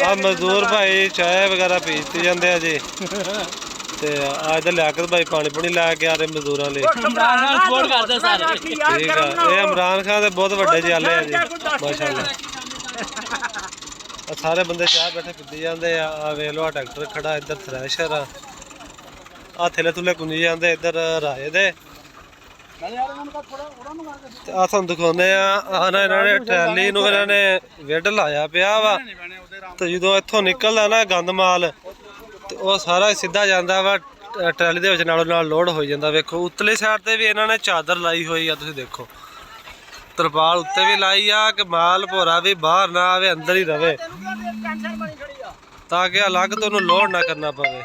ਆ ਮਜ਼ਦੂਰ ਭਾਈ ਚਾਹ ਵਗੈਰਾ ਪੀਤੀ ਜਾਂਦੇ ਆ ਜੀ ਤੇ ਅੱਜ ਲਿਆਕਤ ਭਾਈ ਪਾਣੀ ਪੂਣੀ ਲੈ ਕੇ ਆ ਰਹੇ ਮਜ਼ਦੂਰਾਂ ਲਈ। ਸਪੋਰਟ ਕਰਦੇ ਸਾਰੇ। ਠੀਕ ਆ, ਇਹ ਇਮਰਾਨ ਖਾਨ ਦੇ ਬਹੁਤ ਵੱਡੇ ਜਾਲੇ ਆ ਜੀ ਮਾਸ਼ਾਅੱਲਾ। ਸਾਰੇ ਬੰਦੇ ਚਾਹ ਬੈਠੇ ਪੀਤੀ ਜਾਂਦੇ ਆ ਵੇਖ ਲਓ ਟਰੈਕਟਰ ਖੜਾ, ਇੱਧਰ ਥ੍ਰੈਸ਼ਰ ਆ ਥੱਲੇ ਥੁੱਲੇ ਕੁੰਜੀ ਜਾਂਦੇ, ਇੱਧਰ ਰਾਏ ਦੇ। ਆ ਤੁਹਾਨੂੰ ਦਿਖਾਉਂਦੇ ਆ ਨਾ ਇਹਨਾਂ ਨੇ ਟਰੈਲੀ ਨੂੰ ਇਹਨਾਂ ਨੇ ਵਿੱਢ ਲਾਇਆ ਪਿਆ ਵਾ ਤੇ ਜਦੋਂ ਇੱਥੋਂ ਨਿਕਲਦਾ ਨਾ ਗੰਦ ਮਾਲ ਤੇ ਉਹ ਸਾਰਾ ਸਿੱਧਾ ਜਾਂਦਾ ਵਾ ਟਰਾਲੀ ਦੇ ਵਿੱਚ, ਨਾਲੋਂ ਨਾਲ ਲੋਡ ਹੋ ਜਾਂਦਾ। ਵੇਖੋ ਉੱਤਲੀ ਸਾਈਡ ਤੇ ਵੀ ਇਹਨਾਂ ਨੇ ਚਾਦਰ ਲਾਈ ਹੋਈ ਆ, ਤੁਸੀਂ ਦੇਖੋ ਤਰਪਾਲ ਉੱਤੇ ਵੀ ਲਾਈ ਆ ਕਿ ਮਾਲ ਭੋਰਾ ਵੀ ਬਾਹਰ ਨਾ ਆਵੇ, ਅੰਦਰ ਹੀ ਰਵੇ ਤਾਂ ਕਿ ਅਲੱਗ ਤੋਂ ਉਹਨੂੰ ਲੋਡ ਨਾ ਕਰਨਾ ਪਵੇ।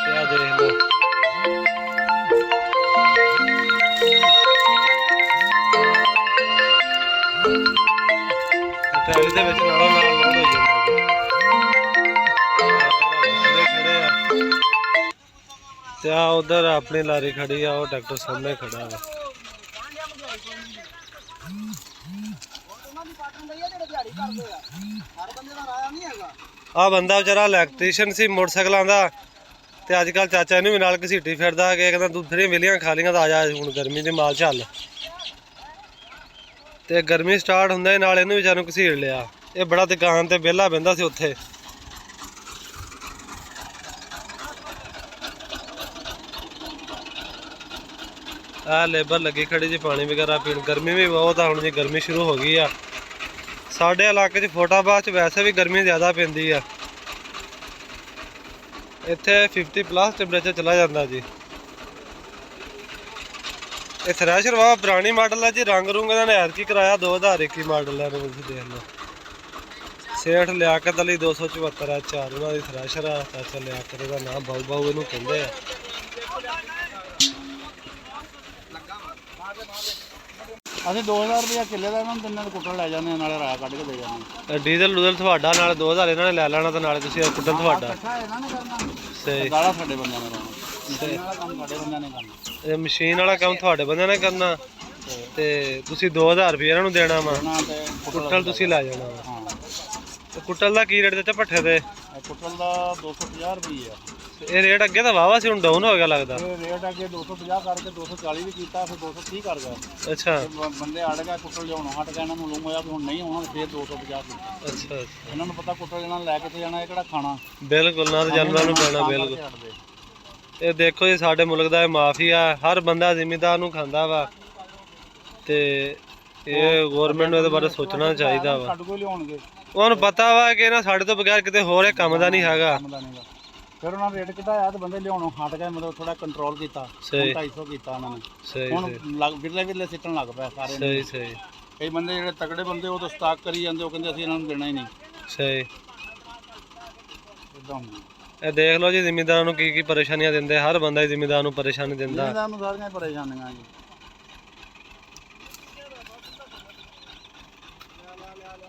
ਕਿਆ ਦੇਖ ਲਓ ਟਰਾਲੀ ਦੇ ਵਿੱਚ ਨਾਲੋਂ ਨਾਲ ਲੋਡ ਹੋ ਜਾਂਦਾ ਤੇ ਆ ਉਧਰ ਆਪਣੀ ਲਾਰੀ ਖੜੀ ਆ, ਉਹ ਟਰੈਕਟਰ ਸਾਹਮਣੇ ਖੜਾ ਵਾ। ਆ ਬੰਦਾ ਵਿਚਾਰਾ ਇਲੈਕਟ੍ਰੀਸ਼ੀਅਨ ਸੀ ਮੋਟਰਸਾਈਕਲਾਂ ਦਾ ਤੇ ਅੱਜ ਕੱਲ ਚਾਚਾ ਇਹਨੂੰ ਵੀ ਨਾਲ ਘਸੀਟੀ ਫਿਰਦਾ ਕਿ ਕਹਿੰਦਾ ਤੂੰ ਫਿਰ ਵਿਲੀਆਂ ਖਾ ਲੀਆਂ ਤਾਂ ਆ ਜਾ ਹੁਣ ਗਰਮੀ ਦੇ ਮਾਲ ਚੱਲ। ਤੇ ਗਰਮੀ ਸਟਾਰਟ ਹੁੰਦਾ ਨਾਲ ਇਹਨੂੰ ਵਿਚਾਰ ਨੂੰ ਘਸੀੜ ਲਿਆ। ਇਹ ਬੜਾ ਦੁਕਾਨ ਤੇ ਵਿਹਲਾ ਬਹਿੰਦਾ ਸੀ ਉੱਥੇ। ਆ ਲੇਬਰ ਲੱਗੀ ਖੜੀ ਜੀ ਪਾਣੀ ਵਗੈਰਾ ਪੀਣ। ਗਰਮੀ ਵੀ ਬਹੁਤ ਆ ਹੁਣ ਜੀ, ਗਰਮੀ ਸ਼ੁਰੂ ਹੋ ਗਈ ਆ ਸਾਡੇ ਇਲਾਕੇ 'ਚ। ਫੋਟਾਬਾਦ 'ਚ ਵੈਸੇ ਵੀ ਗਰਮੀ ਜ਼ਿਆਦਾ ਪੈਂਦੀ ਆ, ਇੱਥੇ 50+ ਟੈਂਪਰੇਚਰ ਚਲਾ ਜਾਂਦਾ ਜੀ। ਇਹ ਥ੍ਰੈਸ਼ਰ ਵਾ ਪੁਰਾਣੀ ਮਾਡਲ ਆ ਜੀ, ਰੰਗ ਰੁੰਗ ਇਹਨਾਂ ਨੇ ਐਤਕੀ ਕਰਾਇਆ 2021 ਮਾਡਲ ਹੈ। ਤੁਸੀਂ ਦੇਖ ਲਓ ਸੇਠ ਲਿਆਕਤ ਅਲੀ 274 HR ਉਹਨਾਂ ਦੀ ਥ੍ਰੈਸ਼ਰ ਆ। ਚਾਚਾ ਲਿਆਕਤ ਦਾ ਨਾਮ ਬਾਊ ਬਾਊ ਇਹਨੂੰ ਕਹਿੰਦੇ ਆ। ਅਸੀਂ 2000 ਰੁਪਇਆ ਕਿੱਲੇ ਦਾ ਇਹਨਾਂ ਨੂੰ ਤਿੰਨਾਂ ਨੂੰ ਕੁੱਟਣ ਲੈ ਜਾਂਦੇ, ਨਾਲੇ ਰਾਇਆ ਕੱਢ ਕੇ ਦੇ ਜਾਂਦੇ। ਡੀਜ਼ਲ ਡੂਜ਼ਲ ਤੁਹਾਡਾ, ਨਾਲ 2000 ਇਹਨਾਂ ਨੇ ਲੈ ਲੈਣਾ ਤੇ ਨਾਲੇ ਤੁਸੀਂ ਕੁੱਟਣ ਤੁਹਾਡਾ। ਸਹੀ ਗਾਲਾ ਸਾਡੇ ਬੰਦਿਆਂ ਨੇ ਲਾਉਣਾ, ਕੰਮ ਸਾਡੇ ਬੰਦਿਆਂ ਨੇ ਕਰਨਾ। ਇਹ ਮਸ਼ੀਨ ਵਾਲਾ ਕੰਮ ਤੁਹਾਡੇ ਬੰਦਿਆਂ ਨੇ ਕਰਨਾ ਤੇ ਤੁਸੀਂ 2000 ਰੁਪਏ ਇਹਨਾਂ ਨੂੰ ਦੇਣਾ ਵਾ, ਕੁੱਟਲ ਤੁਸੀਂ ਲੈ ਜਾਣਾ ਵਾ। ਤੇ ਕੁੱਟਲ ਦਾ ਕੀ ਰੇਟ ਦਿੱਤਾ ਭੱਠੇ ਤੇ? ਕੁੱਟਲ ਦਾ 250 ਰੁਪਏ ਆ। ਇਹ ਰੇਟ ਅੱਗੇ ਤਾਂ ਵਾਵਾ ਸੀ, ਹੁਣ ਡਾਊਨ ਹੋ ਗਿਆ ਲੱਗਦਾ। ਇਹ ਰੇਟ ਅੱਗੇ 250 ਕਰਕੇ 240 ਵੀ ਕੀਤਾ, ਫਿਰ 230 ਕਰ ਗਿਆ। ਅੱਛਾ ਬੰਦੇ ਅੜ ਗਏ, ਕੁੱਟਲ ਲਿਆਉਣੋਂ ਹਟ ਗਿਆ। ਇਹਨਾਂ ਨੂੰ ਲੂਮ ਹੋਇਆ ਵੀ ਹੁਣ ਨਹੀਂ ਆਉਣਾ, ਫਿਰ 250 ਕੀਤਾ। ਅੱਛਾ ਇਹਨਾਂ ਨੂੰ ਪਤਾ ਕੁੱਟਲ ਜਾਣਾ ਲੈ ਕੇ ਜਾਣਾ, ਇਹ ਕਿਹੜਾ ਖਾਣਾ। ਬਿਲਕੁਲ ਨਾ ਜਾਨਵਰਾਂ ਨੂੰ ਪੈਣਾ ਬਿਲਕੁਲ। ਇਹ ਦੇਖੋ ਜੀ ਸਾਡੇ ਮੁਲਕ ਦਾ ਇਹ ਮਾਫੀਆ, ਹਰ ਬੰਦਾ ਜ਼ਿਮੀਂਦਾਰ ਨੂੰ ਖਾਂਦਾ ਵਾ ਤੇ ਇਹ ਗਵਰਨਮੈਂਟ ਨੂੰ ਇਹਦੇ ਬਾਰੇ ਸੋਚਣਾ ਚਾਹੀਦਾ ਵਾ। ਸਾਡੇ ਕੋਲ ਲਿਆਉਣਗੇ, ਉਹਨੂੰ ਪਤਾ ਵਾ ਕਿ ਨਾ ਸਾਡੇ ਤੋਂ ਬਗੈਰ ਕਿਤੇ ਹੋਰ ਇਹ ਕੰਮ ਦਾ ਨਹੀਂ ਹੈਗਾ। ਫਿਰ ਉਹਨਾਂ ਰੇਟ ਕਿਦਾਇਆ ਤੇ ਬੰਦੇ ਲਿਆਉਣੋਂ ਹਟ ਗਏ, ਮਤਲਬ ਥੋੜਾ ਕੰਟਰੋਲ ਕੀਤਾ। 250 ਕੀਤਾ ਉਹਨਾਂ ਨੇ। ਸਹੀ ਹੁਣ ਵਿਰਲੇ ਵਿਰਲੇ ਸਿੱਟਣ ਲੱਗ ਪਿਆ ਸਾਰੇ। ਸਹੀ ਸਹੀ। ਕਈ ਬੰਦੇ ਜਿਹੜੇ ਤਕੜੇ ਬੰਦੇ ਉਹ ਤਾਂ ਸਟਾਕ ਕਰੀ ਜਾਂਦੇ, ਉਹ ਕਹਿੰਦੇ ਅਸੀਂ ਇਹਨਾਂ ਨੂੰ ਦੇਣਾ ਹੀ ਨਹੀਂ। ਸਹੀ। ਇਦਾਂ ਹੁੰਦਾ। ਇਹ ਦੇਖ ਲਓ ਜੀ ਜ਼ਿਮੀਂਦਾਰਾਂ ਨੂੰ ਕੀ ਕੀ ਪਰੇਸ਼ਾਨੀਆਂ ਦਿੰਦੇ, ਹਰ ਬੰਦਾ ਜ਼ਿਮੀਂਦਾਰ ਨੂੰ ਪਰੇਸ਼ਾਨੀ ਦਿੰਦਾ। ਜ਼ਿਮੀਂਦਾਰ ਨੂੰ ਸਾਰੀਆਂ ਪਰੇਸ਼ਾਨੀਆਂ ਜੀ।